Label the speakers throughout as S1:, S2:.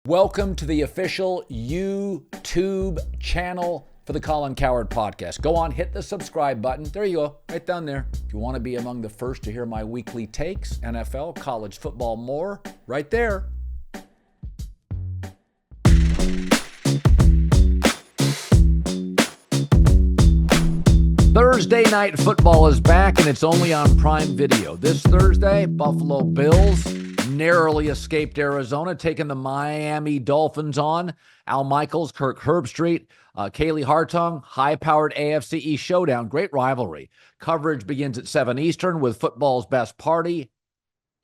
S1: Welcome to the official YouTube channel for the Colin Cowherd podcast. Go on, hit the subscribe button. There you go, right down there. If you want to be among the first to hear my weekly takes, NFL, college football, more, right there. Thursday Night Football is back, and it's only on Prime Video. This Thursday, Buffalo Bills narrowly escaped Arizona, taking the Miami Dolphins on. Al Michaels, Kirk Herbstreit, Kaylee Hartung, high-powered AFC East showdown. Great rivalry. Coverage begins at 7 Eastern with football's best party,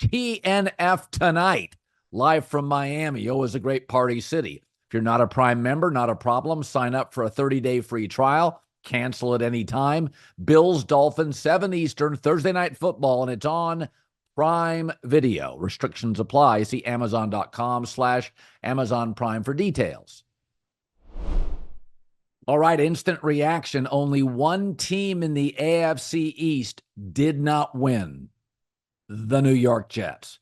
S1: TNF Tonight, live from Miami. Always a great party city. If you're not a Prime member, not a problem. Sign up for a 30-day free trial. Cancel at any time. Bills, Dolphins, 7 Eastern, Thursday Night Football, and it's on Prime Video. Restrictions apply. See Amazon.com/Amazon Prime for details. All right, instant reaction. Only one team in the AFC East did not win, the New York Jets.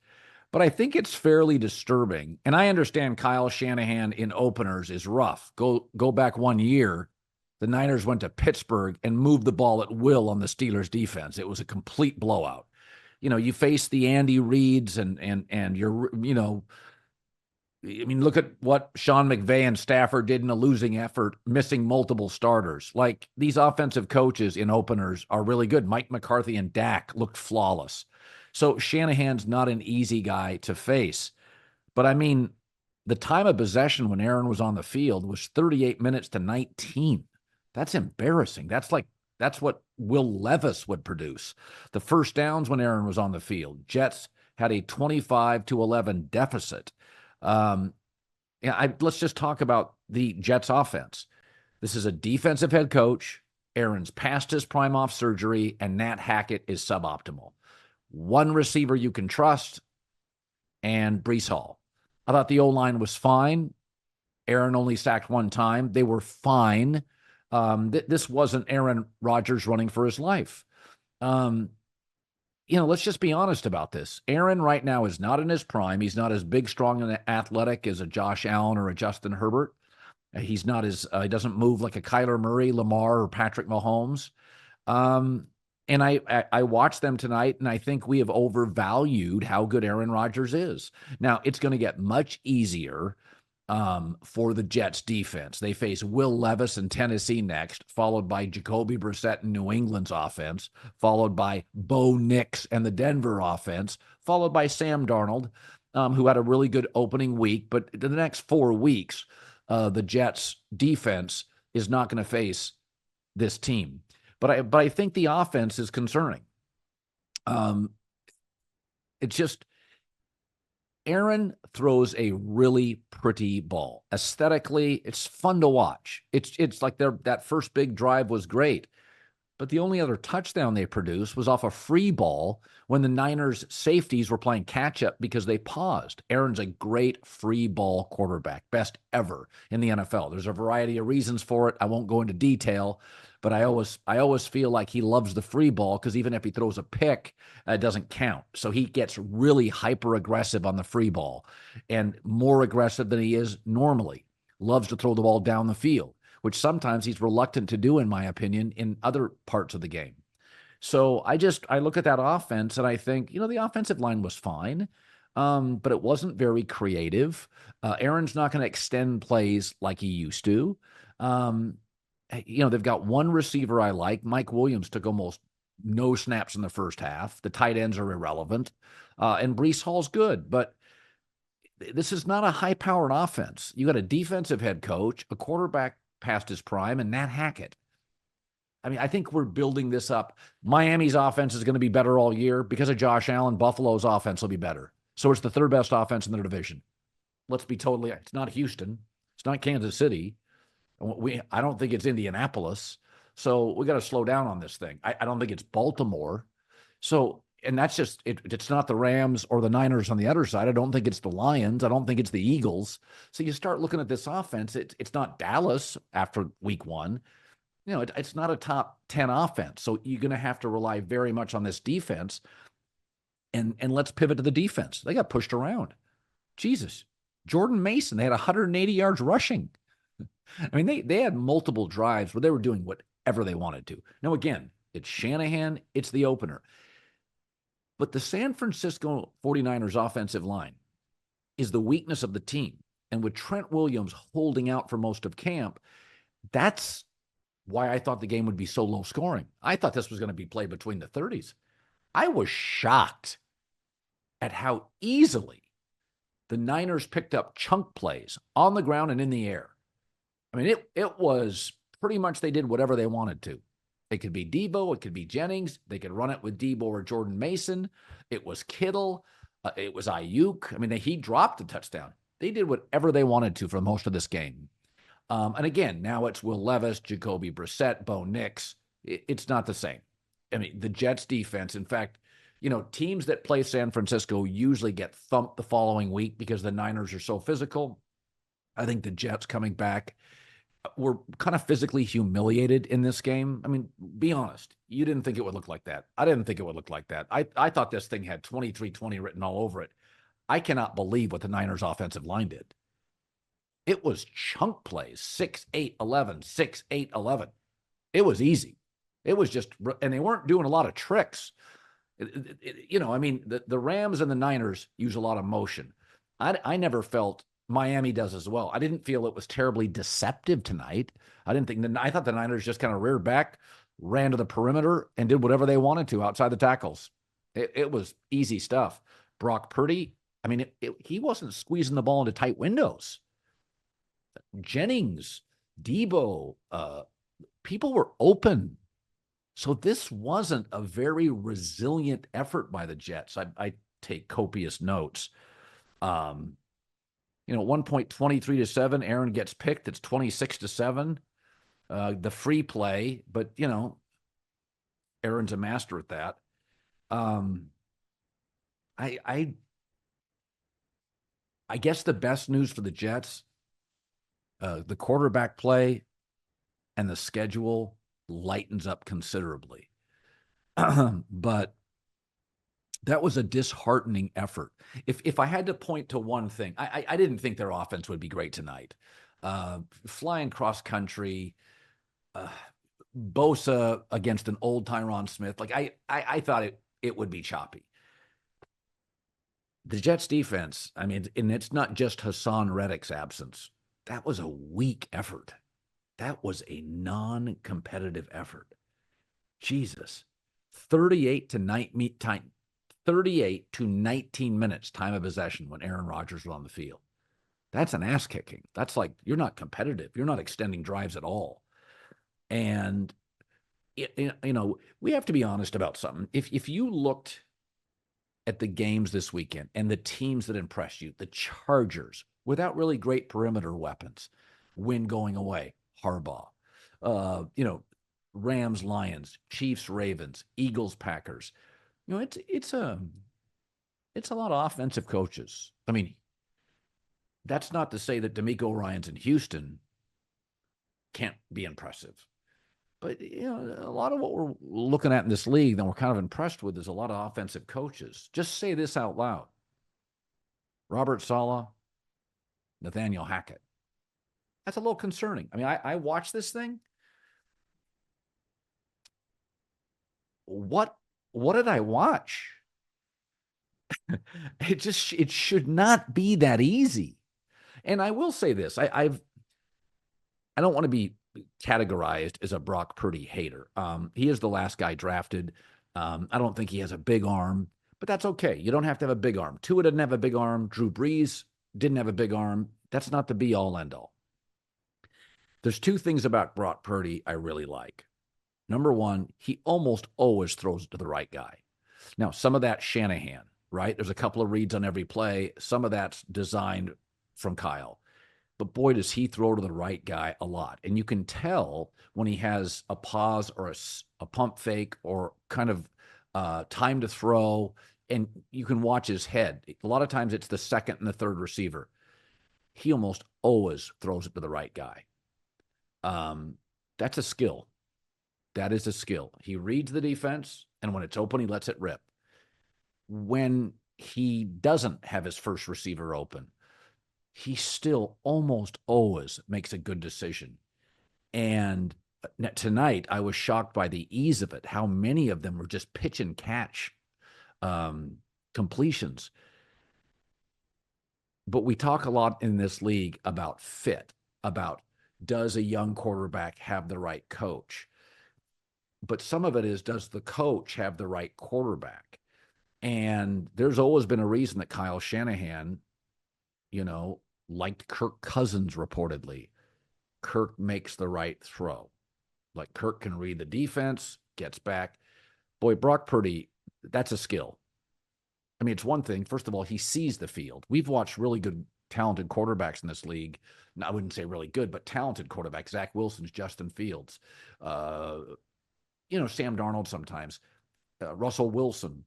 S1: But I think it's fairly disturbing. And I understand Kyle Shanahan in openers is rough. Go back 1 year. The Niners went to Pittsburgh and moved the ball at will on the Steelers' defense. It was a complete blowout. You know, you face the Andy Reids and you're, look at what Sean McVay and Stafford did in a losing effort, missing multiple starters. Like, these offensive coaches in openers are really good. Mike McCarthy and Dak looked flawless. So Shanahan's not an easy guy to face. But I mean, the time of possession when Aaron was on the field was 38 minutes to 19. That's embarrassing. That's what Will Levis would produce. The first downs when Aaron was on the field, Jets had a 25-11 deficit. Let's just talk about the Jets offense. This is a defensive head coach. Aaron's past his prime off surgery, and Nat Hackett is suboptimal. One receiver you can trust, and Breece Hall. I thought the O-line was fine. Aaron only sacked one time. They were fine. This wasn't Aaron Rodgers running for his life. Let's just be honest about this. Aaron right now is not in his prime. He's not as big, strong, and athletic as a Josh Allen or a Justin Herbert. He's not as he doesn't move like a Kyler Murray, Lamar, or Patrick Mahomes. And I watched them tonight, and I think we have overvalued how good Aaron Rodgers is. Now, it's going to get much easier for the Jets defense. They face Will Levis in Tennessee next, followed by Jacoby Brissett in New England's offense, followed by Bo Nix and the Denver offense, followed by Sam Darnold, who had a really good opening week. But the next 4 weeks, the Jets defense is not going to face this team. But I think the offense is concerning. It's just, Aaron throws a really pretty ball. Aesthetically, it's fun to watch. It's like that first big drive was great. But the only other touchdown they produced was off a free ball when the Niners safeties were playing catch-up because they paused. Aaron's a great free ball quarterback, best ever in the NFL. There's a variety of reasons for it. I won't go into detail, but I always feel like he loves the free ball because even if he throws a pick, it doesn't count. So he gets really hyper-aggressive on the free ball and more aggressive than he is normally. Loves to throw the ball down the field, which sometimes he's reluctant to do, in my opinion, in other parts of the game. So I look at that offense and I think, the offensive line was fine, but it wasn't very creative. Aaron's not going to extend plays like he used to. They've got one receiver I like. Mike Williams took almost no snaps in the first half. The tight ends are irrelevant. And Breece Hall's good, but this is not a high-powered offense. You got a defensive head coach, a quarterback past his prime, and Nat Hackett. I mean, I think we're building this up. Miami's offense is going to be better all year because of Josh Allen. Buffalo's offense will be better. So it's the third best offense in their division. It's not Houston. It's not Kansas City. I don't think it's Indianapolis. So we got to slow down on this thing. I don't think it's Baltimore. So, and that's just, it's not the Rams or the Niners on the other side. I don't think it's the Lions. I don't think it's the Eagles. So you start looking at this offense. It's not Dallas after week one. It's not a top 10 offense. So you're going to have to rely very much on this defense. And let's pivot to the defense. They got pushed around. Jesus. Jordan Mason, they had 180 yards rushing. I mean, they had multiple drives where they were doing whatever they wanted to. Now, again, it's Shanahan, it's the opener. But the San Francisco 49ers offensive line is the weakness of the team. And with Trent Williams holding out for most of camp, that's why I thought the game would be so low scoring. I thought this was going to be played between the 30s. I was shocked at how easily the Niners picked up chunk plays on the ground and in the air. I mean, it was pretty much they did whatever they wanted to. It could be Debo, it could be Jennings, they could run it with Debo or Jordan Mason. It was Kittle, it was Aiyuk. I mean, he dropped a touchdown. They did whatever they wanted to for most of this game. And again, now it's Will Levis, Jacoby Brissett, Bo Nix. It's not the same. I mean, the Jets defense, in fact, teams that play San Francisco usually get thumped the following week because the Niners are so physical. I think the Jets coming back were kind of physically humiliated in this game. I mean, be honest. You didn't think it would look like that. I didn't think it would look like that. I thought this thing had 23-20 written all over it. I cannot believe what the Niners offensive line did. It was chunk plays, 6-8-11, 6-8-11. It was easy. It was just, and they weren't doing a lot of tricks. I mean, the Rams and the Niners use a lot of motion. I never felt Miami does as well. I didn't feel it was terribly deceptive tonight. I thought the Niners just kind of reared back, ran to the perimeter, and did whatever they wanted to outside the tackles. It was easy stuff. Brock Purdy, I mean, he wasn't squeezing the ball into tight windows. Jennings, Debo, people were open. So this wasn't a very resilient effort by the Jets. I take copious notes. At one point, 23-7, Aaron gets picked. It's 26-7. The free play, but Aaron's a master at that. I guess the best news for the Jets, the quarterback play and the schedule lightens up considerably. But that was a disheartening effort. If I had to point to one thing, I didn't think their offense would be great tonight. Flying cross country, Bosa against an old Tyron Smith. Like I thought it would be choppy. The Jets defense, I mean, and it's not just Hassan Reddick's absence. That was a weak effort. That was a non-competitive effort. Jesus. 38 to 19 minutes time of possession when Aaron Rodgers was on the field. That's an ass kicking. That's like, you're not competitive. You're not extending drives at all. And, we have to be honest about something. If you looked at the games this weekend and the teams that impressed you, the Chargers, without really great perimeter weapons, win going away, Harbaugh, Rams, Lions, Chiefs, Ravens, Eagles, Packers. It's a lot of offensive coaches. I mean, that's not to say that DeMeco Ryans in Houston can't be impressive. But, a lot of what we're looking at in this league that we're kind of impressed with is a lot of offensive coaches. Just say this out loud. Robert Saleh, Nathaniel Hackett. That's a little concerning. I mean, I watched this thing. What did I watch? It should not be that easy. And I will say this, I don't want to be categorized as a Brock Purdy hater. He is the last guy drafted. I don't think he has a big arm, but that's okay. You don't have to have a big arm. Tua didn't have a big arm. Drew Brees didn't have a big arm. That's not the be-all, end-all. There's two things about Brock Purdy I really like. Number one, he almost always throws it to the right guy. Now, some of that's Shanahan, right? There's a couple of reads on every play. Some of that's designed from Kyle. But boy, does he throw to the right guy a lot. And you can tell when he has a pause or a pump fake or kind of time to throw, and you can watch his head. A lot of times it's the second and the third receiver. He almost always throws it to the right guy. That's a skill. That is a skill. He reads the defense, and when it's open, he lets it rip. When he doesn't have his first receiver open, he still almost always makes a good decision. And tonight, I was shocked by the ease of it, how many of them were just pitch and catch completions. But we talk a lot in this league about fit, about does a young quarterback have the right coach? But some of it is, does the coach have the right quarterback? And there's always been a reason that Kyle Shanahan, liked Kirk Cousins reportedly. Kirk makes the right throw. Like, Kirk can read the defense, gets back. Boy, Brock Purdy, that's a skill. I mean, it's one thing. First of all, he sees the field. We've watched really good, talented quarterbacks in this league. I wouldn't say really good, but talented quarterbacks. Zach Wilson's, Justin Fields, Sam Darnold sometimes, Russell Wilson,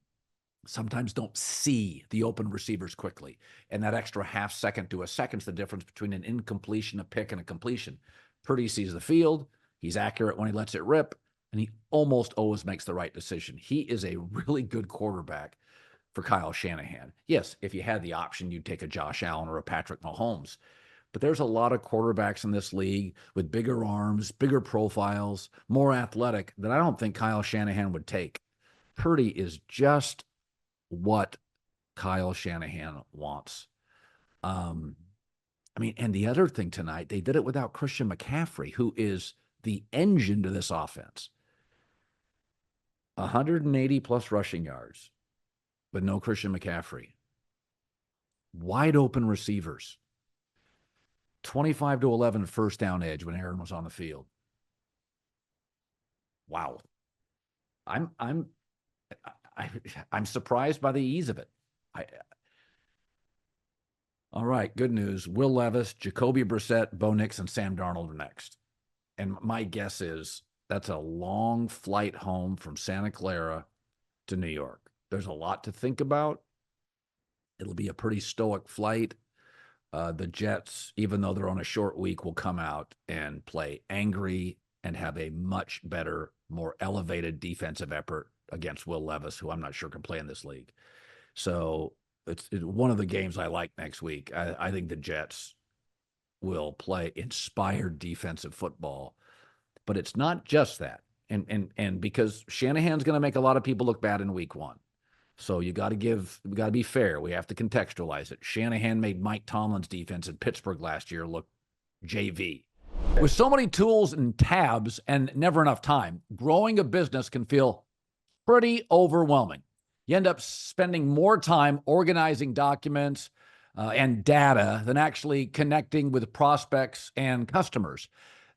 S1: sometimes don't see the open receivers quickly. And that extra half second to a second's the difference between an incompletion, a pick, and a completion. Purdy sees the field. He's accurate when he lets it rip, and he almost always makes the right decision. He is a really good quarterback for Kyle Shanahan. Yes, if you had the option, you'd take a Josh Allen or a Patrick Mahomes. But there's a lot of quarterbacks in this league with bigger arms, bigger profiles, more athletic that I don't think Kyle Shanahan would take. Purdy is just what Kyle Shanahan wants. And the other thing tonight, they did it without Christian McCaffrey, who is the engine to this offense. 180 plus rushing yards, but no Christian McCaffrey. Wide open receivers. 25-11 first down edge when Aaron was on the field. Wow. I'm surprised by the ease of it. All right, good news. Will Levis, Jacoby Brissett, Bo Nix, and Sam Darnold are next. And my guess is that's a long flight home from Santa Clara to New York. There's a lot to think about. It'll be a pretty stoic flight. The Jets, even though they're on a short week, will come out and play angry and have a much better, more elevated defensive effort against Will Levis, who I'm not sure can play in this league. So it's one of the games I like next week. I think the Jets will play inspired defensive football, but it's not just that. And because Shanahan's going to make a lot of people look bad in week one. So we got to be fair. We have to contextualize it. Shanahan made Mike Tomlin's defense in Pittsburgh last year look JV. With so many tools and tabs and never enough time, growing a business can feel pretty overwhelming. You end up spending more time organizing documents and data than actually connecting with prospects and customers.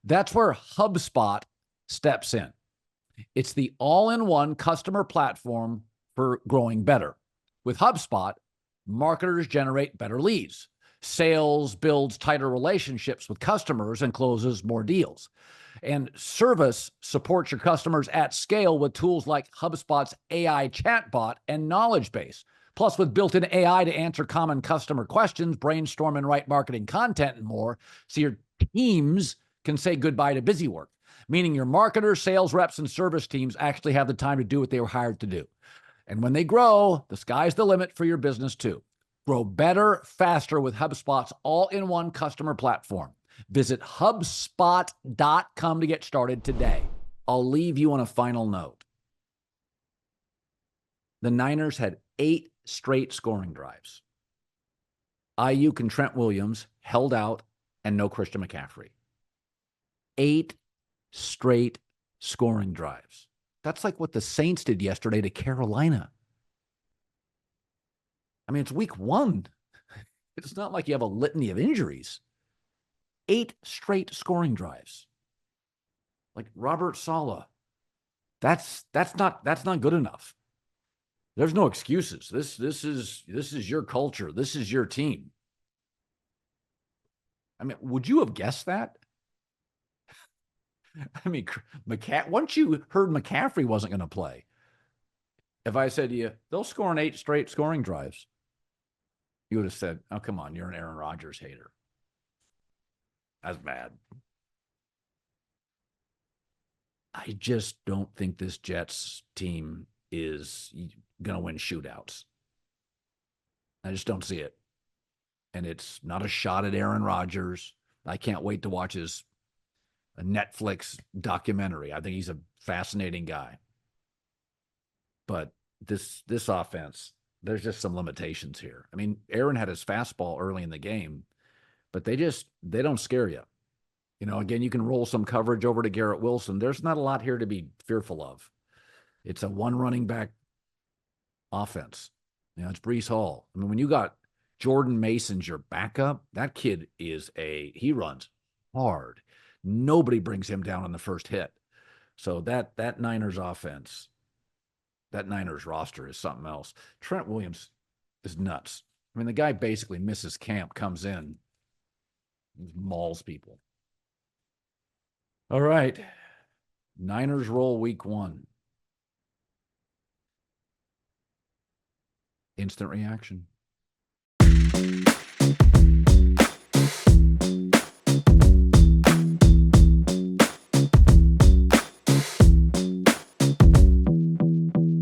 S1: That's where HubSpot steps in. It's the all-in-one customer platform for growing better. With HubSpot, marketers generate better leads. Sales builds tighter relationships with customers and closes more deals. And service supports your customers at scale with tools like HubSpot's AI chatbot and knowledge base. Plus, with built-in AI to answer common customer questions, brainstorm and write marketing content and more, so your teams can say goodbye to busy work, meaning your marketers, sales reps, and service teams actually have the time to do what they were hired to do. And when they grow, the sky's the limit for your business too. Grow better, faster with HubSpot's all-in-one customer platform. Visit HubSpot.com to get started today. I'll leave you on a final note. The Niners had 8 straight scoring drives. Aiyuk and Trent Williams held out and no Christian McCaffrey. 8 straight scoring drives. That's like what the Saints did yesterday to Carolina. I mean, it's week 1. It's not like you have a litany of injuries. 8 straight scoring drives. Like Robert Saleh. That's not good enough. There's no excuses. This is your culture. This is your team. I mean, would you have guessed that? I mean, once you heard McCaffrey wasn't going to play, if I said to you, they'll score in 8 straight scoring drives, you would have said, oh, come on, you're an Aaron Rodgers hater. That's bad. I just don't think this Jets team is going to win shootouts. I just don't see it. And it's not a shot at Aaron Rodgers. I can't wait to watch his a Netflix documentary. I think he's a fascinating guy. But this offense, there's just some limitations here. I mean, Aaron had his fastball early in the game, but they don't scare you. Again, you can roll some coverage over to Garrett Wilson. There's not a lot here to be fearful of. It's a one running back offense. It's Breece Hall. I mean, when you got Jordan Mason's your backup, that kid he runs hard. Nobody brings him down on the first hit. So that Niners offense, that Niners roster is something else. Trent Williams is nuts. I mean, the guy basically misses camp, comes in, mauls people. All right. Niners roll week 1. Instant reaction.